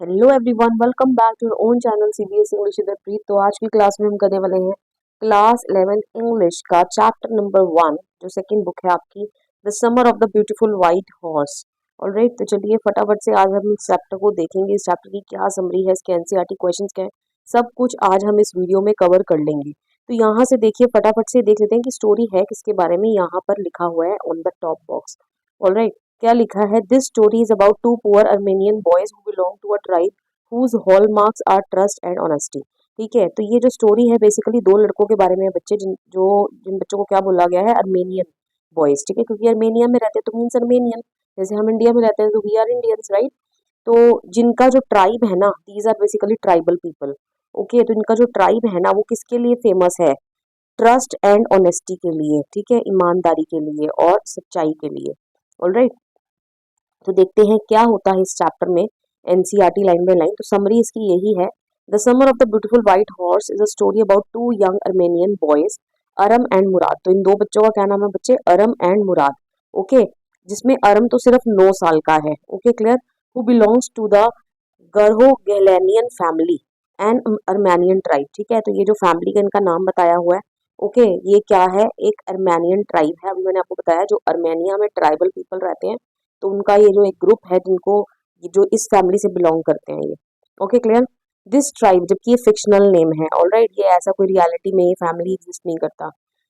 Hello everyone, welcome back to own channel CBSE English with Preet. तो आज की class में हम करने वाले हैं क्लास 11 इंग्लिश का चैप्टर नंबर 1, जो सेकंड बुक है आपकी, the summer of the beautiful white horse. Alright, तो चलिए फटाफट से आज हम इस चैप्टर को देखेंगे। इस चैप्टर की क्या समरी है, इसके एनसीईआरटी क्वेश्चंस क्या है, सब कुछ आज हम इस वीडियो में कवर कर लेंगे। तो यहाँ से देखिए, फटाफट से देख लेते हैं कि स्टोरी है किसके बारे में। यहाँ पर लिखा हुआ है on the top box. Alright, क्या लिखा है? This story is about two poor Armenian boys who belong to a tribe whose hallmarks are trust and honesty। ठीक है, तो ये जो स्टोरी है बेसिकली दो लड़कों के बारे में है, बच्चे जिन बच्चों को क्या बोला गया है, अर्मेनियन बॉयज। ठीक है, क्योंकि अर्मेनिया में रहते हैं तो मीन्स अर्मेनियन, जैसे हम इंडिया में रहते हैं तो वी आर इंडियंस, राइट। तो जिनका जो ट्राइब है ना, these are basically tribal people. Okay, तो इनका जो ट्राइब है ना वो किसके लिए फेमस है? ट्रस्ट एंड ऑनेस्टी के लिए। ठीक है, ईमानदारी के लिए और सच्चाई के लिए। ऑलराइट, तो देखते हैं क्या होता है इस चैप्टर में, एनसीईआरटी लाइन बाय लाइन। तो समरी इसकी यही है। The summer of the beautiful white horse is a story about two young Armenian boys, Aram and Mourad. तो इन दो बच्चों का क्या नाम है बच्चे? अरम एंड मुराद। ओके, जिसमें अरम तो सिर्फ 9 साल का है। Okay, clear. Who belongs to the Garoghlanian family and Armenian tribe. ठीक है, तो ये जो फैमिली का इनका नाम बताया हुआ है, ओके, ये क्या है? एक अर्मेनियन ट्राइब है। अभी मैंने आपको बताया जो अर्मेनिया में ट्राइबल पीपल रहते हैं, तो उनका ये जो एक ग्रुप है जिनको जो इस फैमिली से बिलोंग करते हैं ये। Okay, clear. दिस ट्राइब, जबकि ये फिक्शनल नेम है, ऑलराइट, ये ऐसा कोई रियलिटी में ये फैमिली एग्जिस्ट नहीं करता।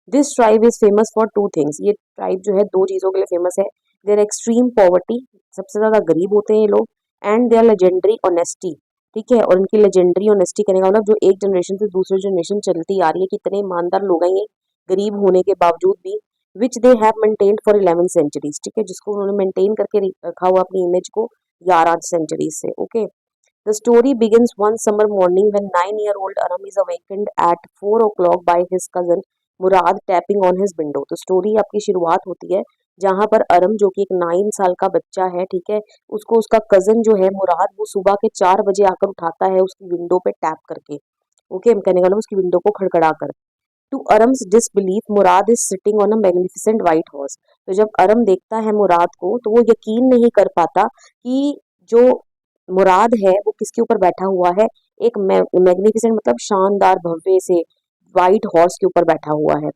This tribe is famous for two things. ये ट्राइब जो है दो चीजों के लिए फेमस है। देयर एक्सट्रीम पॉवर्टी, सबसे ज्यादा गरीब होते हैं ये लोग, एंड देयर लेजेंडरी ऑनेस्टी। ठीक है, और इनकी लेजेंडरी ऑनेस्टी कहने का मतलब जो एक जनरेशन से दूसरी जनरेशन चलती आ रही है, कितने ईमानदार लोग हैं ये, गरीब होने के बावजूद भी, which they have maintained for 11 centuries. ठीक है, जिसको उन्होंने मेंटेन करके रखा हुआ अपनी इमेज को 11 सेंचुरीज से। Okay, the story begins one summer morning when 9-year-old Aram is awakened at 4 o'clock by his cousin Murad tapping on his window. तो स्टोरी आपकी शुरुआत होती है जहां पर अरम, जो कि एक 9 साल का बच्चा है, ठीक है, उसको उसका कजन जो है मुराद, वो सुबह के 4 बजे आकर उठाता है उसकी विंडो पे टैप करके। ओके, कहने का मतलब उसकी विंडो को खड़खड़ा कर। To Aram's disbelief Mourad is sitting on a magnificent white horse. तो जब अरम देखता है मुराद को तो वो यकीन नहीं कर पाता कि जो मुराद है वो किसके ऊपर बैठा हुआ है। एक मैग्निफिसेंट मतलब शानदार भव्य से व्हाइट हॉर्स के ऊपर बैठा हुआ है।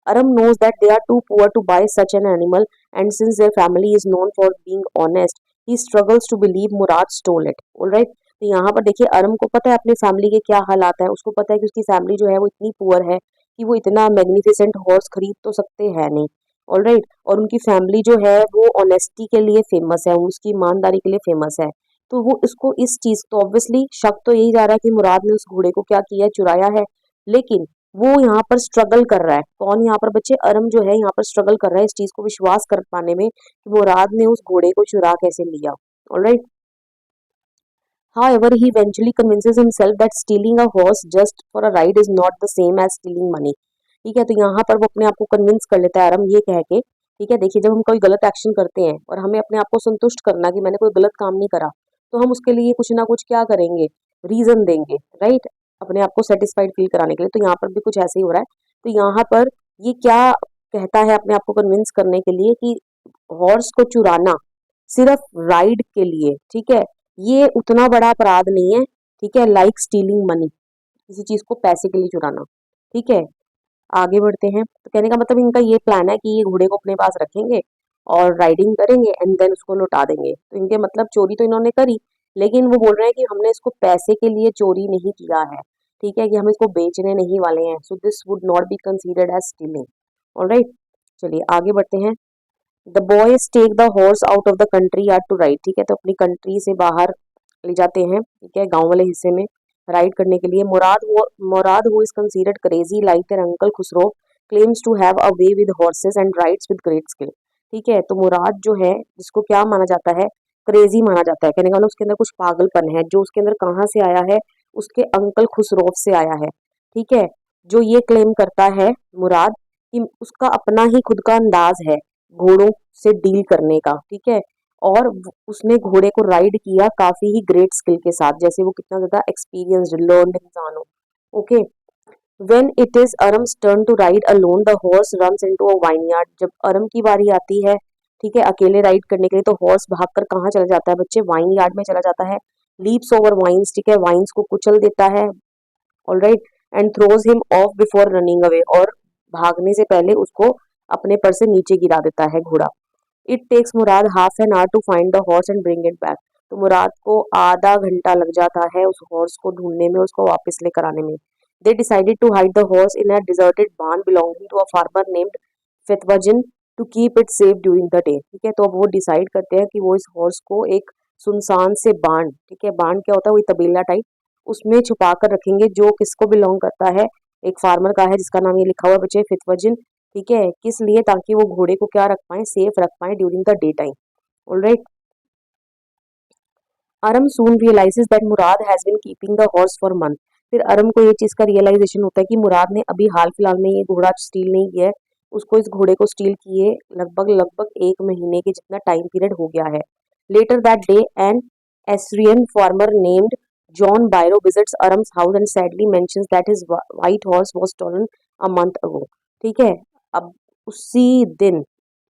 अरम knows that they are too poor to buy such an animal, and since their family is known for being honest, he struggles to believe Murad stole it. Alright, तो यहाँ पर देखिए अरम को पता है अपने फैमिली के क्या हालात हैं। उसको पता है कि उसकी फैमिली जो है वो इतनी पुअर है कि वो इतना मैग्निफिसेंट हॉर्स खरीद तो सकते हैं नहीं। ऑलराइट, और उनकी फैमिली जो है वो ऑनेस्टी के लिए फेमस है, उसकी ईमानदारी के लिए फेमस है। तो वो इसको इस चीज तो ऑब्वियसली शक तो यही जा रहा है कि मुराद ने उस घोड़े को क्या किया है, चुराया है। लेकिन वो यहाँ पर स्ट्रगल कर रहा है। कौन यहाँ पर बच्चे? अरम जो है यहाँ पर स्ट्रगल कर रहा है इस चीज को विश्वास कर पाने में कि मुराद ने उस घोड़े को चुरा कैसे लिया। Alright, however he eventually convinces himself that stealing a horse just for a ride is not the same as stealing money। ठीक है, तो यहाँ पर वो अपने आप को कन्विंस कर लेता है अरम ये कह के। ठीक है, देखिए, जब हम कोई गलत एक्शन करते हैं और हमें अपने आप को संतुष्ट करना कि मैंने कोई गलत काम नहीं करा, तो हम उसके लिए कुछ ना कुछ क्या करेंगे, रीजन देंगे, राइट, अपने आप को सेटिस्फाइड फील कराने के लिए। तो यहाँ पर भी कुछ ऐसे ही हो रहा है। तो यहाँ पर ये क्या कहता है अपने आप को कन्विंस करने के लिए कि हॉर्स को चुराना सिर्फ राइड के लिए, ठीक है, ये उतना बड़ा अपराध नहीं है। ठीक है, लाइक स्टीलिंग मनी, किसी चीज को पैसे के लिए चुराना। ठीक है, आगे बढ़ते हैं। तो कहने का मतलब इनका ये प्लान है कि ये घोड़े को अपने पास रखेंगे और राइडिंग करेंगे एंड देन उसको लौटा देंगे। तो इनके मतलब चोरी तो इन्होंने करी, लेकिन वो बोल रहे हैं कि हमने इसको पैसे के लिए चोरी नहीं किया है। ठीक है, कि हम इसको बेचने नहीं वाले हैं। So this would not be considered as stealing. Alright, चलिए आगे बढ़ते हैं। The boys take the horse out of the country yard to ride. ठीक है, तो अपनी कंट्री से बाहर ले जाते हैं, ठीक है, गांव वाले हिस्से में राइड करने के लिए। Mourad who is considered crazy like their uncle Khosrove claims to have a way with horses and rides with great skill. ठीक है, तो मुराद जो है, जिसको क्या माना जाता है, क्रेजी माना जाता है, कहने का मतलब उसके अंदर कुछ पागलपन है। जो उसके अंदर कहाँ से आया है? उसके अंकल खुसरो से आया है। ठीक है, जो ये क्लेम करता है मुराद कि उसका अपना ही खुद का अंदाज है घोड़ों से डील करने का। ठीक है, और उसने घोड़े को राइड किया काफी ही ग्रेट स्किल के साथ, जैसे वो कितना ज्यादा एक्सपीरियंस्ड लर्नड इंसान हो। Okay, when it is Aram's turn to ride alone the horse runs into a vineyard. जब अरम की बारी आती है, ठीक है, अकेले राइड करने के लिए, तो हॉर्स भागकर कहाँ चला जाता है बच्चे? वाइन यार्ड में चला जाता है। लीप्स ओवर वाइन्स, ठीक है, वाइन्स को कुचल देता है, alright, and throws him of before running away, और भागने से पहले उसको अपने पर से नीचे गिरा देता है घोड़ा। It takes Murad half an hour to find the horse and bring it back. तो मुराद को आधा घंटा लग जाता है उस हॉर्स को ढूंढने में, उसको वापस लेकर आने में। They decided to hide the horse in a deserted barn belonging to a farmer named Fetvajian to keep it safe during the day, ठीक है। तो अब वो डिसाइड करते हैं कि वो इस हॉर्स को एक सुनसान से बार्न, ठीक है, बार्न क्या होता है, वही तबेला टाइप, उसमें छुपा कर रखेंगे, जो किसको बिलोंग करता है, एक फार्मर का है जिसका नाम ये लिखा हुआ है बच्चे, फितवजिन, ठीक है। किस लिए, ताकि वो घोड़े को क्या रख पाए, सेफ रख पाए during the day time, alright. Aram soon realizes that Murad has been keeping the horse for month. फिर अरम को ये चीज का रियलाइजेशन होता है कि मुराद ने अभी हाल फिलहाल में ये घोड़ा स्टील नहीं किया है, उसको इस घोड़े को स्टील किए लगभग लगभग 1 महीने के जितना टाइम पीरियड हो गया है। Later that day an Assyrian farmer named John Byro visits Aram's house and sadly mentions that his white horse was stolen a month ago, ठीक है। अब उसी दिन,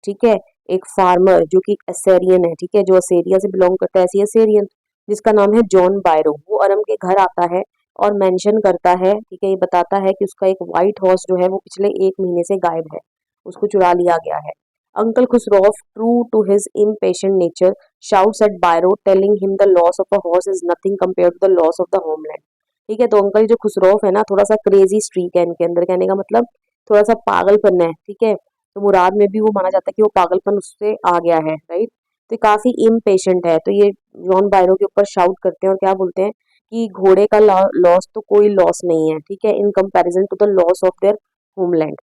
ठीक है, एक फार्मर जो कि असेरियन है, ठीक है, जो असेरिया से बिलोंग करता है, ऐसी असेरियन, जिसका नाम है जॉन बायरो, वो अरम के घर आता है और मेंशन करता है, ठीक है, ये बताता है कि उसका एक वाइट हॉर्स जो है वो पिछले 1 महीने से गायब है, उसको चुरा लिया गया है। Uncle Khosrove, true to his impatient nature, shouts at Byro, telling him the loss of a horse is nothing compared to the loss of the homeland, ठीक है। तो अंकल जो खुसरौफ है ना, थोड़ा सा क्रेजी स्ट्रीक है इनके अंदर, कहने का मतलब थोड़ा सा पागलपन है, ठीक है। तो मुराद में भी वो माना जाता है कि वो पागलपन उससे आ गया है, राइट। तो ये काफी इम्पेशेंट है, तो ये जॉन बायरो के ऊपर शाउट करते हैं और क्या बोलते हैं कि घोड़े का लॉस तो कोई लॉस नहीं है, ठीक है, in comparison to the loss of their homeland,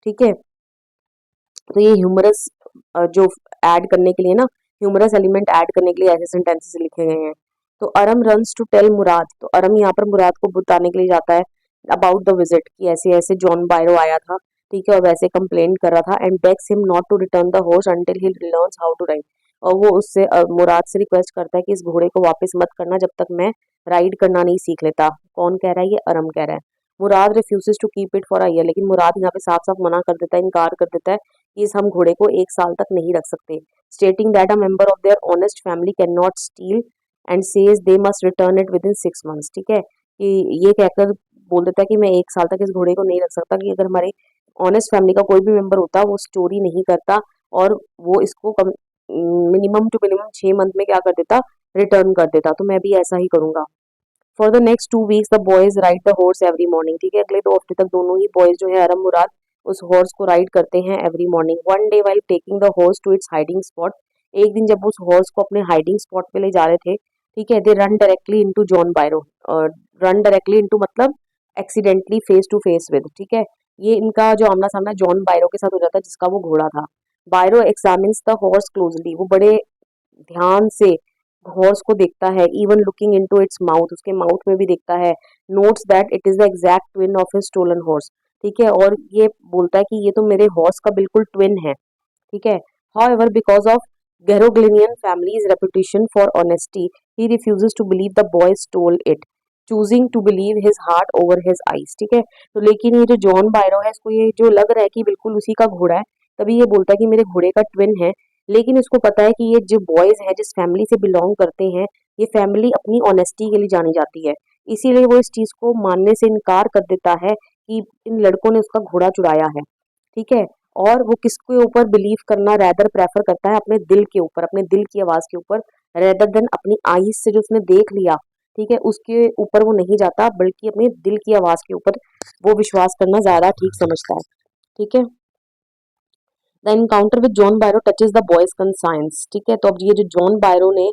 ठीक है। तो ये ह्यूमरस जो ऐड करने के लिए ना, ह्यूमरस एलिमेंट ऐड करने के लिए ऐसे सेंटेंसेस लिखे गए हैं। तो अरम रन्स टू टेल मुराद, तो अरम यहाँ पर मुराद को बताने के लिए जाता है अबाउट द विजिट, कि ऐसे ऐसे जॉन बायरो आया था, ठीक है, और वैसे कंप्लेन कर रहा था, and begs him not to return the horse until he learns how to ride. और वो उससे मुराद से रिक्वेस्ट करता है कि इस घोड़े को वापस मत करना जब तक मैं राइड करना नहीं सीख लेता। कौन कह रहा है, ये अरम कह रहा है। Mourad refuses to keep it for a year, लेकिन मुराद यहाँ पे साफ साफ मना कर देता है, इनकार कर देता है कि इस हम घोड़े को 1 साल तक नहीं रख सकते। Stating that a member of their honest family can not steel and says they must return it with in 6 months, ठीक है, कि ये कहकर बोल देता है कि मैं 1 साल तक इस घोड़े को नहीं रख सकता, कि अगर हमारे ऑनेस्ट फैमिली का कोई भी मेंबर होता वो स्टोरी नहीं करता और वो इसको कम मिनिमम टू मिनिमम 6 मंथ में क्या कर देता, रिटर्न कर देता, तो मैं भी ऐसा ही करूंगा। For the next 2 weeks the boys ride the horse every morning, ठीक है, अगले 2 हफ्ते तक दोनों ही बॉयज जो है अरम मुराद उस हॉर्स को राइड करते हैं every morning. One day while taking the horse to its hiding spot, एक दिन जब उस हॉर्स को अपने हाइडिंग स्पॉट पे ले जा रहे थे, ठीक है, they run directly into John Byro, run directly into मतलब accidentally face to face with, ठीक है, ये इनका जो आमना सामना जॉन बायरो के साथ हो जाता है जिसका वो घोड़ा था। Byro examines the horse closely, वो बड़े ध्यान से हॉर्स को देखता है, even looking into its mouth, उसके माउथ में भी देखता है। Notes that it is the exact twin of his stolen horse, ठीक है, और ये बोलता है कि ये तो मेरे हॉर्स का बिल्कुल ट्विन है, ठीक है। However, because of Garoglinian family's reputation for honesty, he refuses to believe the boy stole it, choosing to believe his heart over his eyes, ठीक है। तो लेकिन ये जो जॉन बायरो है, इसको ये जो लग रहा है कि बिल्कुल उसी का घोड़ा है, तभी ये बोलता है कि मेरे घोड़े का ट्विन है, लेकिन इसको पता है कि ये जो बॉयज हैं जिस फैमिली से बिलोंग करते हैं, ये फैमिली अपनी ऑनेस्टी के लिए जानी जाती है, इसीलिए वो इस चीज को मानने से इनकार कर देता है कि इन लड़कों ने उसका घोड़ा चुराया है, ठीक है। और वो किसके ऊपर बिलीव करना रैदर प्रेफर करता है, अपने दिल के ऊपर, अपने दिल की आवाज के ऊपर, रेदर देन अपनी आईज से जो उसने देख लिया, ठीक है, उसके ऊपर वो नहीं जाता, बल्कि अपने दिल की आवाज के ऊपर वो विश्वास करना ज्यादा ठीक समझता है, ठीक है। The encounter with John बायरो touches the boys conscience, ठीक है। तो अब ये जो जॉन बायरो ने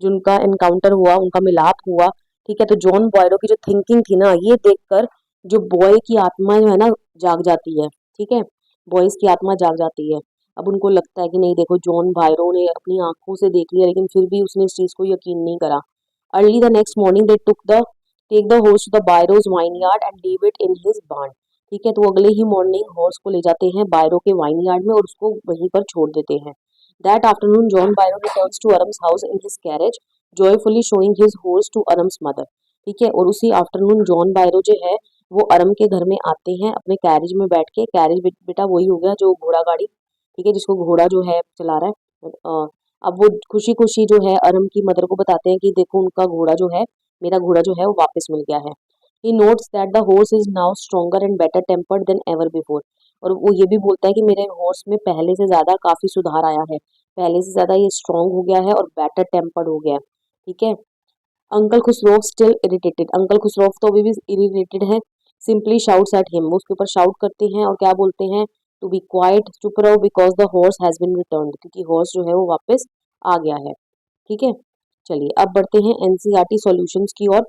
जिनका एनकाउंटर हुआ, उनका मिलाप हुआ, ठीक है, तो जॉन बायरो की जो थिंकिंग थी ना, ये देखकर जो बॉय की आत्मा जो है ना जाग जाती है, ठीक है, बॉयज की आत्मा जाग जाती है। अब उनको लगता है कि नहीं देखो, जॉन बायरो ने अपनी आंखों से देख लिया, लेकिन फिर भी उसने इस चीज को यकीन नहीं करा। Early the next morning they take the horse to the Byro's vineyard and leave it in his barn, ठीक है, तो अगले ही मॉर्निंग हॉर्स को ले जाते हैं बायरो के वाइन यार्ड में और उसको वहीं पर छोड़ देते हैं। That afternoon John Byro returns to Aram's house in his carriage, joyfully showing his horse to Aram's mother, ठीक है, और उसी आफ्टरनून जॉन बायरो जो है वो अरम के घर में आते हैं अपने कैरेज में बैठ के। कैरेज बेटा वही हो गया जो घोड़ा गाड़ी, ठीक है, जिसको घोड़ा जो है चला रहा है। अब वो खुशी खुशी जो है अरम की मदर को बताते हैं कि देखो उनका घोड़ा जो है, मेरा घोड़ा जो है वो वापस मिल गया है। He notes that the horse is now stronger and better tempered than ever before. और वो ये भी बोलता है कि मेरे हॉर्स में पहले से ज्यादा काफी सुधार आया है, पहले से ज्यादा ये स्ट्रांग हो गया है और बेटर टेम्पर्ड हो गया है। ठीक है। Uncle Khusro still irritated, uncle Khusro तो अभी भी इरिटेटेड है। सिंपली शाउट्स एट हिम, उसके ऊपर शाउट करते हैं और क्या बोलते हैं, टू बी क्वाइट, चुप रहो, because the horse has been returned, क्योंकि हॉर्स जो है वो वापस आ गया है। ठीक है। चलिए अब बढ़ते हैं एनसीईआरटी सॉल्यूशंस की ओर।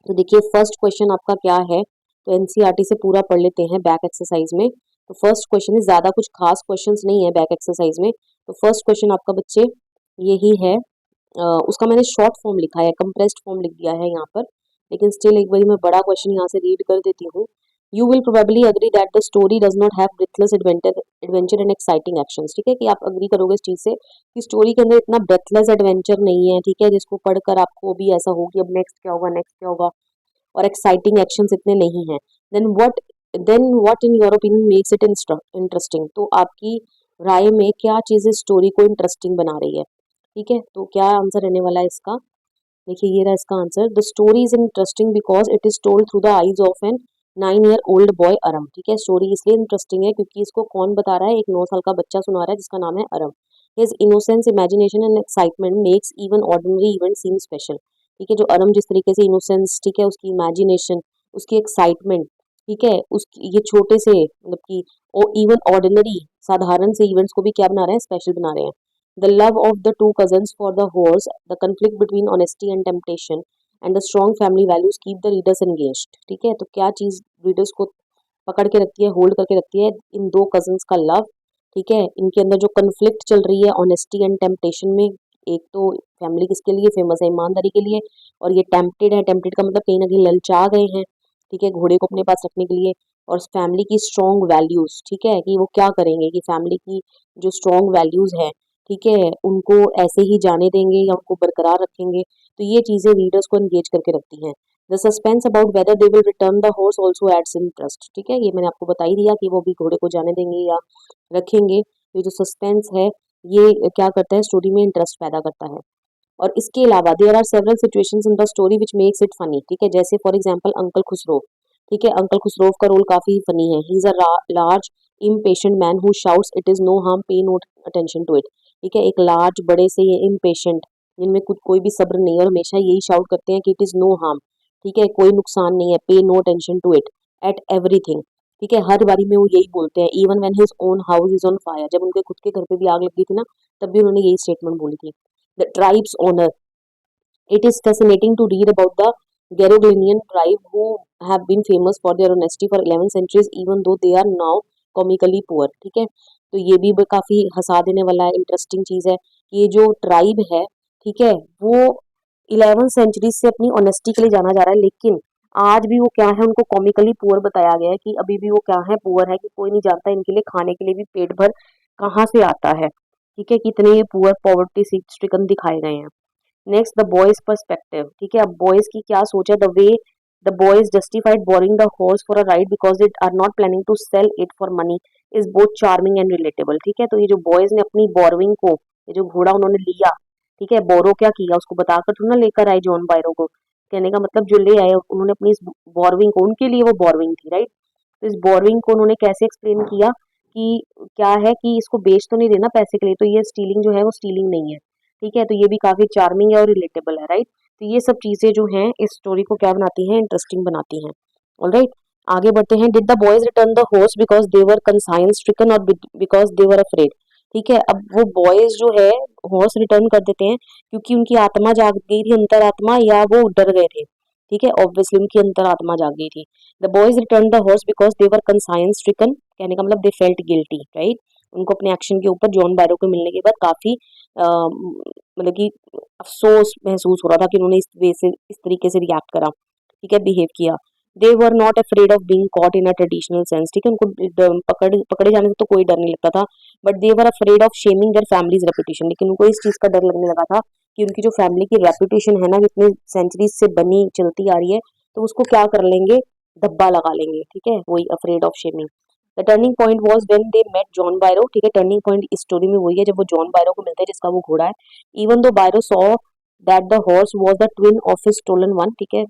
तो देखिए फर्स्ट क्वेश्चन आपका क्या है, तो एनसीईआरटी से पूरा पढ़ लेते हैं बैक एक्सरसाइज में। तो फर्स्ट क्वेश्चन है, ज्यादा कुछ खास क्वेश्चंस नहीं है बैक एक्सरसाइज में। तो फर्स्ट क्वेश्चन आपका बच्चे यही है। उसका मैंने शॉर्ट फॉर्म लिखा है, कंप्रेस्ड फॉर्म लिख दिया है यहाँ पर, लेकिन स्टिल एक बार मैं बड़ा क्वेश्चन यहाँ से रीड कर देती हूँ। You will probably agree that the story does not have breathless adventure and exciting actions. ठीक है, कि आप अग्री करोगे इस चीज से कि स्टोरी के अंदर इतना ब्रेथलेस एडवेंचर नहीं है। ठीक है, जिसको पढ़कर आपको भी ऐसा हो कि अब नेक्स्ट क्या होगा, नेक्स्ट क्या होगा, और एक्साइटिंग एक्शंस इतने नहीं हैं। Then what in your opinion makes it interesting. तो आपकी राय में क्या चीज़ इस स्टोरी को इंटरेस्टिंग बना रही है। ठीक है, तो क्या आंसर रहने वाला है इसका, देखिए ये रहा इसका answer. The story is interesting because it is told through the eyes of an 9 year old boy Aram. ठीक है, स्टोरी इसलिए इंटरेस्टिंग है क्योंकि इसको कौन बता रहा है, एक 9 साल का बच्चा सुना रहा है जिसका नाम है Aram. His innocence, imagination and excitement makes even ordinary event seem special. ठीक है, जो अरम जिस तरीके से इनोसेंस, ठीक है, उसकी इमेजिनेशन, उसकी एक्साइटमेंट, ठीक है, उसकी ये छोटे से मतलब कि इवन ऑर्डिनरी साधारण से इवेंट्स को भी क्या बना रहे हैं, स्पेशल बना रहे हैं। The love of the two cousins for the horse, the conflict between honesty and temptation, and the strong family values keep the readers engaged. ठीक है, तो क्या चीज़ रीडर्स को पकड़ के रखती है, होल्ड करके रखती है, इन दो कजन्स का लव। ठीक है, इनके अंदर जो कन्फ्लिक्ट चल रही है ऑनेस्टी एंड टेम्पटेशन में। एक तो फैमिली किसके लिए फेमस है, ईमानदारी के लिए, और ये टेम्पटेड है, टेम्पटेड का मतलब कहीं ना कहीं ललचा गए हैं। ठीक है, घोड़े को अपने पास रखने के लिए। और फैमिली की स्ट्रॉन्ग वैल्यूज, ठीक है, कि वो क्या करेंगे, कि फैमिली की जो स्ट्रॉन्ग वैल्यूज है, ठीक है, उनको ऐसे ही जाने देंगे या उनको बरकरार रखेंगे। तो ये चीजें रीडर्स को एंगेज करके रखती हैं। The suspense about whether they will return the horse also adds interest. ठीक है, ये मैंने आपको बता ही दिया कि वो भी घोड़े को जाने देंगे या रखेंगे। तो ये जो सस्पेंस है ये क्या करता है, स्टोरी में इंटरेस्ट पैदा करता है। और इसके अलावा there are several situations in the story which makes it funny. ठीक है, जैसे फॉर एग्जांपल अंकल खुसरो। ठीक है, अंकल खुसरो का रोल काफी फनी है। He is a large impatient man who shouts it is no harm, pay no attention to it. ठीक है, एक लार्ज बड़े से ये इम्पेशेंट, जिनमें कुछ कोई भी सब्र नहीं है और हमेशा यही शाउट करते हैं कि इट इज नो हार्म। ठीक है, कोई नुकसान नहीं है, pay no attention to it at everything. ठीक है, हर बारी में वो यही बोलते हैं। Even when his own house is on fire, जब उनके खुद के घर पे भी आग लगी थी ना, तब भी उन्होंने यही स्टेटमेंट बोली थी। The tribe's honour, it is fascinating to read about the Garogalian tribe who have been famous for their honesty for 11 centuries even though they are now comically poor. ठीक है, तो ये भी काफी हंसा देने वाला है, इंटरेस्टिंग चीज है कि ये जो ट्राइब है, ठीक है, वो 11 सेंचुरी से अपनी ऑनेस्टी के लिए जाना जा रहा है, लेकिन आज भी वो क्या है, उनको कॉमिकली पुअर बताया गया है कि अभी भी वो क्या है, पुअर है, कि कोई नहीं जानता इनके लिए खाने के लिए भी पेट भर कहाँ से आता है। ठीक है, कितने ये पुअर पॉवर्टी स्ट्रिकन दिखाए गए हैं। Next the boys perspective. ठीक है, अब बॉयज की क्या सोच है, the way the boys justified borrowing the horse for a ride because it are not planning to sell it for money is both charming and relatable. ठीक है, तो ये जो बॉयज ने अपनी बोरविंग को, ये जो घोड़ा उन्होंने लिया, ठीक है, बोरो क्या किया, उसको बताकर थोड़ा ना लेकर आए जॉन बायरो को। कहने का मतलब जो ले आए उन्होंने अपनी इस बोरविंग को, उनके लिए वो बोरविंग थी, राइट। तो इस बोरविंग को उन्होंने कैसे एक्सप्लेन किया कि क्या है कि इसको बेच तो नहीं देना पैसे के लिए, तो ये स्टीलिंग जो है वो स्टीलिंग नहीं है। ठीक है, तो ये भी काफी चार्मिंग है और रिलेटेबल है, राइट। तो ये सब चीजें जो हैं इस स्टोरी को क्या बनाती हैं, इंटरेस्टिंग बनाती हैं। ऑलराइट, आगे बढ़ते हैं। Did the boys return the horse because they were conscience stricken और बिकॉज दे वर अफ्रेड। ठीक है, अब वो बॉयज जो है हॉर्स रिटर्न कर देते हैं क्योंकि उनकी आत्मा जाग गई थी, अंतरात्मा, या वो डर गए थे। ठीक है, ऑब्वियसली उनकी अंतरात्मा जाग गई थी। The boys return the horse because they were conscience stricken, कहने का मतलब दे फेल्ट गिल्टी, राइट। उनको अपने एक्शन के ऊपर जॉन बैरो को मिलने के बाद काफी मतलब कि अफसोस महसूस हो रहा था कि उन्होंने इस वे से, इस तरीके से रिएक्ट करा, ठीक है, बिहेव किया। They were not afraid of being caught in a traditional sense. ठीक है, उनको पकड़े जाने से तो कोई डर नहीं लगता था, but they were afraid of shaming their families reputation. लेकिन उनको इस चीज का डर लगने लगा था कि उनकी जो फैमिली की रेपुटेशन है ना, जितने सेंचुरीज से बनी चलती आ रही है, तो उसको क्या कर लेंगे, धब्बा लगा लेंगे। ठीक है, वही afraid of shaming. The turning point was when they met John Byro, ठीक है, टर्निंग पॉइंट इस स्टोरी में वही है जब वो जॉन बायरो को मिलते हैं जिसका वो घोड़ा है। Even though Byro saw that the horse was the twin of his stolen one, ठीक है,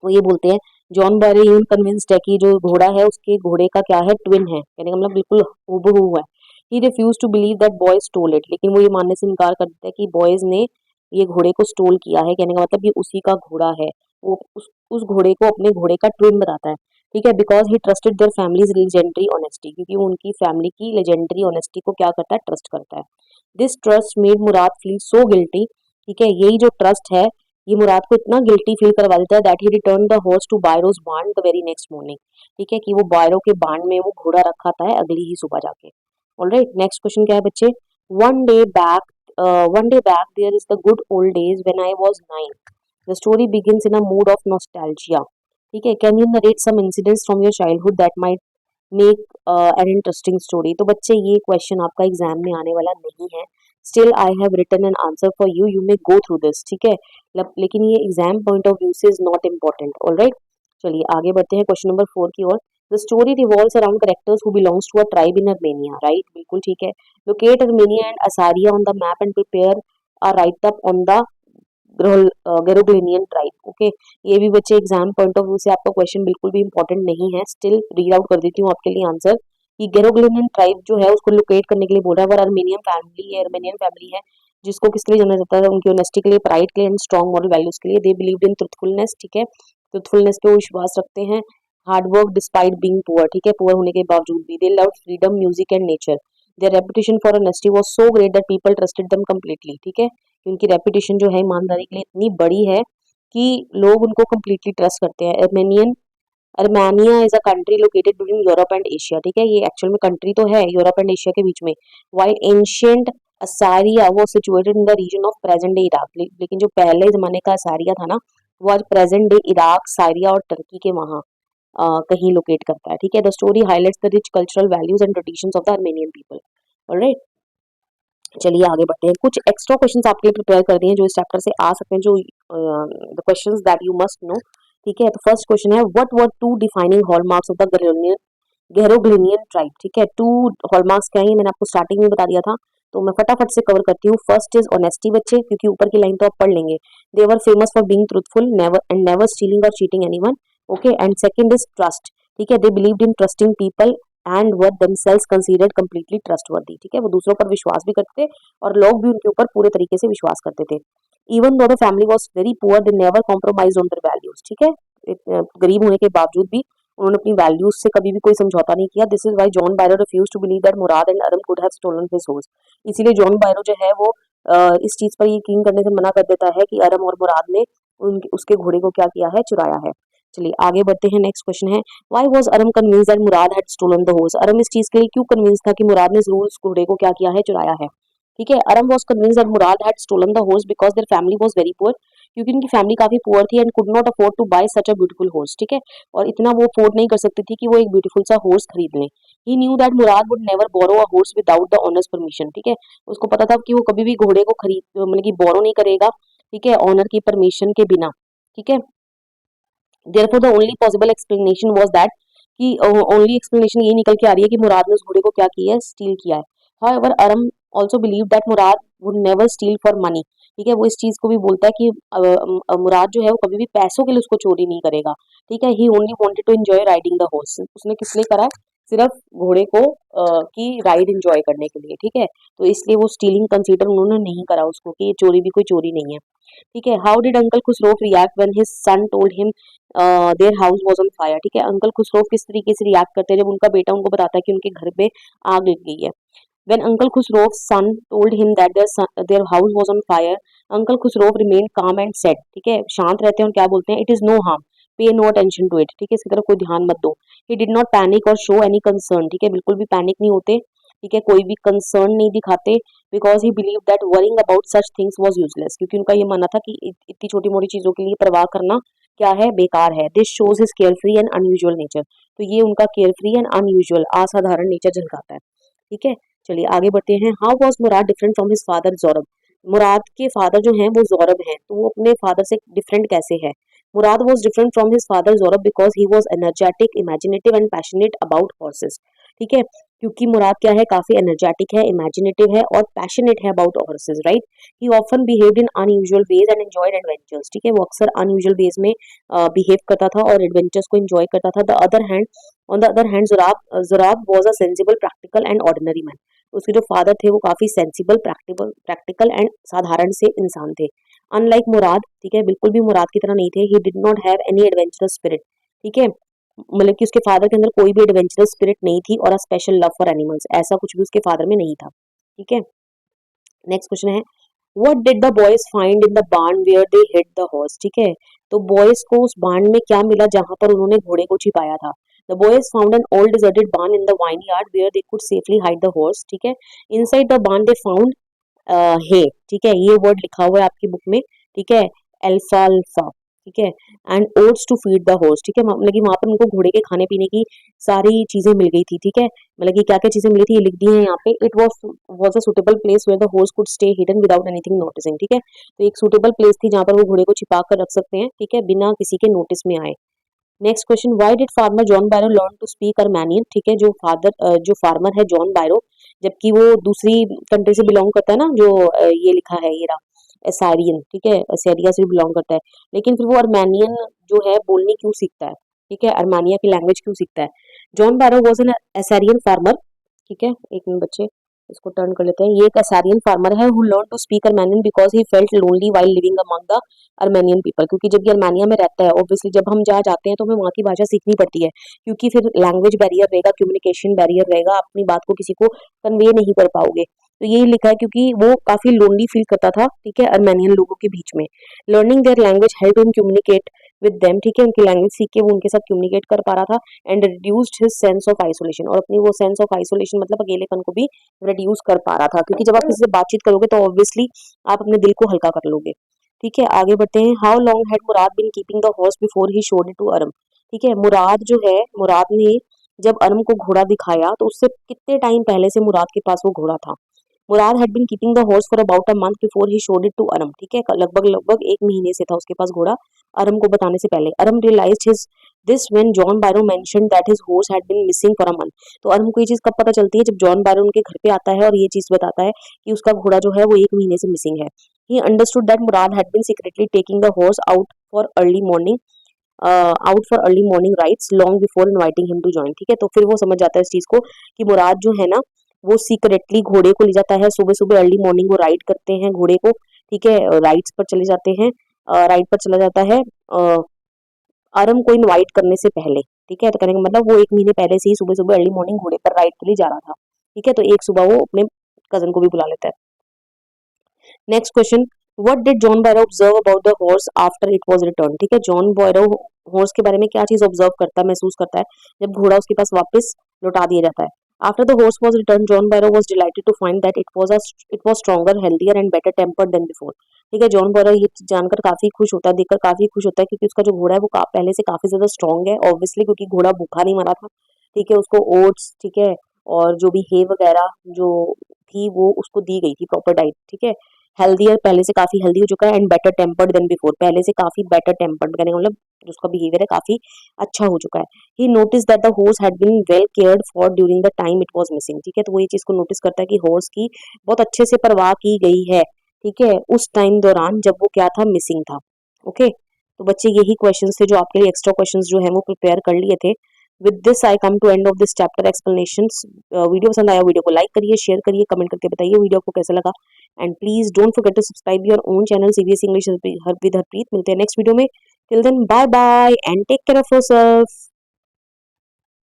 वो ये बोलते हैं जॉन बायरो यूं कन्विंस्ड है कि जो घोड़ा है उसके घोड़े का क्या है, ट्विन है, कहने का मतलब बिल्कुल हूबहू है। He refuse to believe that boy stole it, लेकिन वो ये मानने से इनकार कर देता है कि बॉयज ने ये घोड़े को स्टोल किया है, कहने का मतलब ये उसी का घोड़ा है। वो उस घोड़े को अपने घोड़े का ट्विन बताता है, ठीक है, because he trusted their families legendary honesty, क्योंकि वो उनकी फैमिली की लेजेंडरी ऑनेस्टी को क्या करता है, ट्रस्ट करता है। This trust made Murad feel so guilty, ठीक है, यही जो ट्रस्ट है ये मुराद को इतना गिल्टी फील करवा देता है that he return the horse to Byro's barn the very next morning, ठीक है, कि वो बायरो के बार्न में वो घोड़ा रखा था अगली ही सुबह जाके। ऑलराइट, नेक्स्ट क्वेश्चन क्या है बच्चे, one day back one day back there is the good old days when I was 9. The story begins in a mood of nostalgia, ठीक है, can you narrate some incidents from your childhood that might make an interesting story? तो बच्चे ये question आपका exam में आने वाला नहीं है, still I have written an answer for you, you may go through this, ठीक है, लेकिन ये एग्जाम पॉइंट ऑफ व्यू से इज नॉट इम्पोर्टेंट। ऑलराइट, चलिए आगे बढ़ते हैं क्वेश्चन नंबर 4 की ओर। The story revolves around characters who belongs to a tribe in Armenia, right, बिल्कुल ठीक है। Locate Armenia and Assyria on the map and prepare a write up on the Garoghlanian tribe, okay, ये भी बच्चे exam point of view से आपका question बिल्कुल भी इंपॉर्टेंट नहीं है, स्टिल रीड आउट कर देती हूँ आपके लिए आंसर कि गेरोग्लिनियन ट्राइब जो है उसको लोकेट करने के लिए बोल रहा है, वो अर्मेनियन फैमिली है जिसको किस लिए जाना जाता है, उनकी ऑनेस्टी के लिए, प्राइड के लिए एंड स्ट्रॉन्ग मॉरल वैल्यूज के लिए। दे बिलीव्ड इन ट्रुथफुलनेस, ठीक है, ट्रुथफुलनेस पे वो विश्वास रखते हैं। Hard work despite being poor, ठीक है, पुअर होने के बावजूद भी। They love freedom, music and nature. Their reputation for honesty was so great that people trusted them completely, ठीक है, उनकी रेपुटेशन जो है ईमानदारी के लिए इतनी बड़ी है कि लोग उनको कंप्लीटली ट्रस्ट करते हैं। Armenia is a country located between Europe and Asia, ठीक है, ये एक्चुअल में कंट्री तो है यूरोप एंड एशिया के बीच में। वाइल एंशियंट असारिया वो situated in the region of present day Iraq, लेकिन जो पहले जमाने का असारिया था ना वो आज प्रेजेंट डे इराक, साइरिया और टर्की के वहाँ कहीं लोकेट करता है, ठीक है। The story highlights the rich cultural values and traditions of the Armenian people. Alright, चलिए आगे बढ़ते हैं। कुछ एक्स्ट्रा क्वेश्चंस आपके लिए प्रिपेयर कर दिए हैं जो इस चैप्टर से आ सकते हैं, जो the questions that you must know, ठीक है। तो फर्स्ट क्वेश्चन है what were two defining hallmarks of the Garoghlanian tribe, ठीक है, टू हॉलमार्क्स क्या है मैंने आपको स्टार्टिंग में बता दिया था, तो मैं फटाफट से कवर करती हूँ। फर्स्ट इज ऑनेस्टी बच्चे, क्योंकि ऊपर की लाइन तो आप पढ़ लेंगे। They were famous for being truthful never stealing और cheating anyone, okay, and second is trust, ठीक है, they believed in trusting people and were themselves considered completely trustworthy, ठीक है, वो दूसरों पर विश्वास भी करते थे और लोग भी उनके ऊपर पूरे तरीके से विश्वास करते थे। Even though the family was very poor they never compromised on their values, ठीक है, गरीब होने के बावजूद भी उन्होंने अपनी वैल्यूज से कभी भी कोई समझौता नहीं किया। This is why John Byro refuse to believe that Murad and Aram could have stolen his horse, इसीलिए जॉन बायरो जो है वो इस चीज पर यकीन करने से मना कर देता है कि अरम और मुराद ने उसके घोड़े को क्या किया है, चुराया है। चलिए आगे बढ़ते हैं। नेक्स्ट क्वेश्चन है why was Aram convinced that Murad had stolen the horse, Aram इस चीज के लिए क्यों कन्विंस था कि मुराद ने जरूर उस घोड़े को क्या किया है, चुराया है, ठीक है। Aram was convinced that Murad had stolen the horse because their family was very poor, क्योंकि उनकी फैमिली काफी पुअर थी and could not afford to buy such a beautiful horse, ठीक है, और इतना वो अफोर्ड नहीं कर सकती थी कि वो एक ब्यूटीफुल सा हॉर्स खरीद लें। He knew that Mourad would never borrow a horse without the owner's permission, ठीक है, उसको पता था कि वो कभी भी घोड़े को खरीद मतलब कि बोरो नहीं करेगा, ठीक है, ऑनर की परमिशन के बिना, ठीक है। Therefore, the only possible explanation was that कि ओनली एक्सप्लेनेशन ये निकल के आ रही है कि मुराद ने उस घोड़े को क्या किया है, स्टील किया है। However अरम also believe that Mourad would never steel for money, ठीक है, वो इस चीज को भी बोलता है कि मुराद जो है वो कभी भी पैसों के लिए उसको चोरी नहीं करेगा, ठीक है। He only wanted to enjoy riding the horse, उसने किस लिए करा है, सिर्फ घोड़े को की राइड एंजॉय करने के लिए, ठीक है, तो इसलिए वो स्टीलिंग कंसीडर उन्होंने नहीं करा उसको कि ये चोरी भी कोई चोरी नहीं है, ठीक है। How did uncle Khusro react when his son told him their house was on fire, ठीक है, अंकल खुसरो किस तरीके से रिएक्ट करते हैं जब उनका बेटा उनको बताता है कि उनके घर पे आग लग गई है। When Uncle Khusro's son told him that their house was on fire, Uncle Khusro remained calm and said, ठीक है, शांत रहते हैं और क्या बोलते हैं, it is no harm, pay no attention to it, ठीक है, इसकी तरफ कोई ध्यान मत दो। He did not panic or show any concern, ठीक है, बिल्कुल भी पैनिक नहीं होते, ठीक है, कोई भी कंसर्न नहीं दिखाते, because he believe that worrying about such things was useless, क्योंकि उनका ये मानना था कि इतनी छोटी मोटी चीजों के लिए परवाह करना क्या है, बेकार है। This shows his carefree and unusual nature, तो ये उनका केयरफ्री एंड अनयूजुअल असाधारण नेचर झलकाता है, ठीक है। चलिए आगे बढ़ते हैं। How was Mourad different from his father Zorab, Mourad के फादर जो हैं वो जौरब हैं, तो वो अपने फादर से डिफरेंट कैसे है, Murad was different from his father Zorab because he was energetic, imaginative and passionate about horses. ठीक है, क्योंकि मुराद क्या है, काफी एनर्जेटिक है, इमेजिनेटिव है और पैशनेट है about horses, right. He often behaved in unusual ways and enjoyed adventures. ठीक है, वो अक्सर अनयूजुअल वेज में बिहेव करता था और एडवेंचर्स को एंजॉय करता था. On the other hand Zorab was a sensible, practical and ordinary man. उसके जो फादर थे वो काफी सेंसिबल, प्रैक्टिकल एंड साधारण से इंसान थे. अनलाइक मुराद, ठीक है, बिल्कुल भी मुराद की तरह नहीं थे. He did not have any adventurous spirit. ठीक है, मतलब कि उसके फादर के अंदर कोई भी एडवेंचरस स्पिरिट नहीं थी और a special love for animals, ऐसा कुछ भी उसके फादर में नहीं था. ठीक है, नेक्स्ट क्वेश्चन है, what did the boys find in the barn where they hid the horse. ठीक है, तो बॉयज को उस बार्न में क्या मिला जहां पर उन्होंने घोड़े को छिपाया था. The boys found an old deserted barn in the vineyard where they could safely hide the horse. ठीक है, इनसाइड द बार्न दे फाउंड है. ठीक है, ये वर्ड लिखा हुआ है आपकी बुक में. ठीक है, अल्फाल्फा. ठीक है, and oats to feed the horse. ठीक है, मतलब कि वहां पर उनको घोड़े के खाने पीने की सारी चीजें मिल गई थी. ठीक है, मतलब कि क्या क्या चीजें मिली थी ये लिख दी है यहाँ पे. It was a suitable place where the horse could stay hidden without anything noticing. ठीक है, तो एक सुटेबल प्लेस थी जहाँ पर वो घोड़े को छिपा कर रख सकते हैं. ठीक है, बिना किसी के नोटिस में आए. Next question, why did farmer John Byro learn to speak Armenian. ठीक है, जो फार्मर है जॉन बायरो, जबकि वो दूसरी कंट्री से बिलोंग करता है ना, जो ये लिखा है ये रहा एसारियन. ठीक है, एसारिया से बिलोंग करता है, लेकिन फिर वो अर्मेनियन जो है बोलनी क्यों सीखता है. ठीक है, अर्मानिया की लैंग्वेज क्यों सीखता है. John Byro was an Assyrian farmer. ठीक है, एक मिनट बच्चे, इसको टर्न कर लेते हैं. ये एक एसारियन फार्मर है who learn to speak Armenian because he felt lonely while living among the Armenian people. क्योंकि जब ये अर्मेनिया में रहता है, ऑब्वियसली जब हम जहाँ जाते हैं तो हमें वहाँ की भाषा सीखनी पड़ती है, क्योंकि फिर लैंग्वेज बैरियर रहेगा, कम्युनिकेशन बैरियर रहेगा, अपनी बात को किसी को कन्वे नहीं कर पाओगे. तो यही लिखा है क्योंकि वो काफी लोनली फील करता था. ठीक है, अर्मेनियन लोगों के बीच में. Learning their language help him communicate with them. ठीक है, उनकी लैंग्वेज सीख के वो उनके साथ कम्युनिकेट कर पा रहा था. And reduced his sense of isolation, और अपनी वो सेंस ऑफ आइसोलेशन मतलब अकेलेपन को भी रिड्यूस कर पा रहा था, क्योंकि जब आप किसी से बातचीत करोगे तो ऑब्वियसली आप अपने दिल को हल्का कर लोगे. ठीक है, आगे बढ़ते हैं. How long had Mourad been keeping the horse before he showed it to Aram. ठीक है, मुराद ने जब अरम को घोड़ा दिखाया तो उससे कितने टाइम पहले से मुराद के पास वो घोड़ा था. Mourad had been keeping the horse for about a month before he showed it to Aram. ठीक है, लगभग लगभग एक महीने से था उसके पास घोड़ा, अरम को बताने से पहले. Aram realised his this when John Byro mentioned that his horse had been missing for a month. तो अरम को ये चीज कब पता चलती है, जब जॉन बायरो उनके घर पे आता है और ये चीज बताता है कि उसका घोड़ा जो है वो एक महीने से मिसिंग है. He understood that Murad had been secretly taking the horse out for early morning rides long before inviting him to join. ठीक है, तो फिर वो समझ जाता है इस चीज को कि मुराद जो है ना वो सीक्रेटली घोड़े को ले जाता है, सुबह सुबह अर्ली मॉर्निंग वो राइड करते हैं घोड़े को. ठीक है, राइड्स पर चले जाते हैं, राइड पर चला जाता है अरम को इनवाइट करने से पहले. ठीक है, तो कहने का मतलब वो एक महीने पहले से ही सुबह सुबह अर्ली मॉर्निंग घोड़े पर राइड के लिए जा रहा था. ठीक है, तो एक सुबह वो अपने कजन को भी बुला लेता है. Next question, what did John बायरो observe about the horse after it was written. ठीक है, जॉन बायरो हॉर्स के बारे में क्या चीज ऑब्जर्व करता है, महसूस करता है जब घोड़ा उसके पास वापस लौटा दिया जाता है. After the horse was return John Byro was delighted to find that it was stronger, healthier and better tempered than before. ठीक है, जॉन बायरो ये जानकर काफी खुश होता है, देखकर काफी खुश होता है, क्योंकि उसका जो घोड़ा है वो पहले से काफी ज्यादा स्ट्रॉन्ग है, ऑब्वियसली क्योंकि घोड़ा भूखा नहीं मरा था. ठीक है, उसको ओट्स, ठीक है, और जो भी है वगैरह जो थी वो उसको दी गई थी, प्रॉपर डाइट. ठीक है, हेल्दी है, पहले से काफी हेल्दी हो चुका है. And better tempered than before, पहले से काफी बेटर टेम्पर्ड, कहने का मतलब उसका बिहेवियर है काफी अच्छा हो चुका है. He notice that the horse had been well cared for during the time it was missing. ठीक है, तो वो ये चीज को नोटिस करता है कि हॉर्स की बहुत अच्छे से परवाह की गई है. ठीक है, उस टाइम दौरान जब वो क्या था, मिसिंग था. ओके, तो बच्चे यही क्वेश्चन थे जो आपके लिए एक्स्ट्रा क्वेश्चन जो है वो प्रिपेयर कर लिए थे. With this I come to end of this chapter explanations. Video पसंद आया, वीडियो को लाइक करिए, शेयर करिए, कमेंट करके बताइए वीडियो आपको कैसा लगा. And please don't forget to subscribe your own channel CBSE English with Harpreet. मिलते हैं नेक्स्ट वीडियो में. Till then bye bye and take care of yourself.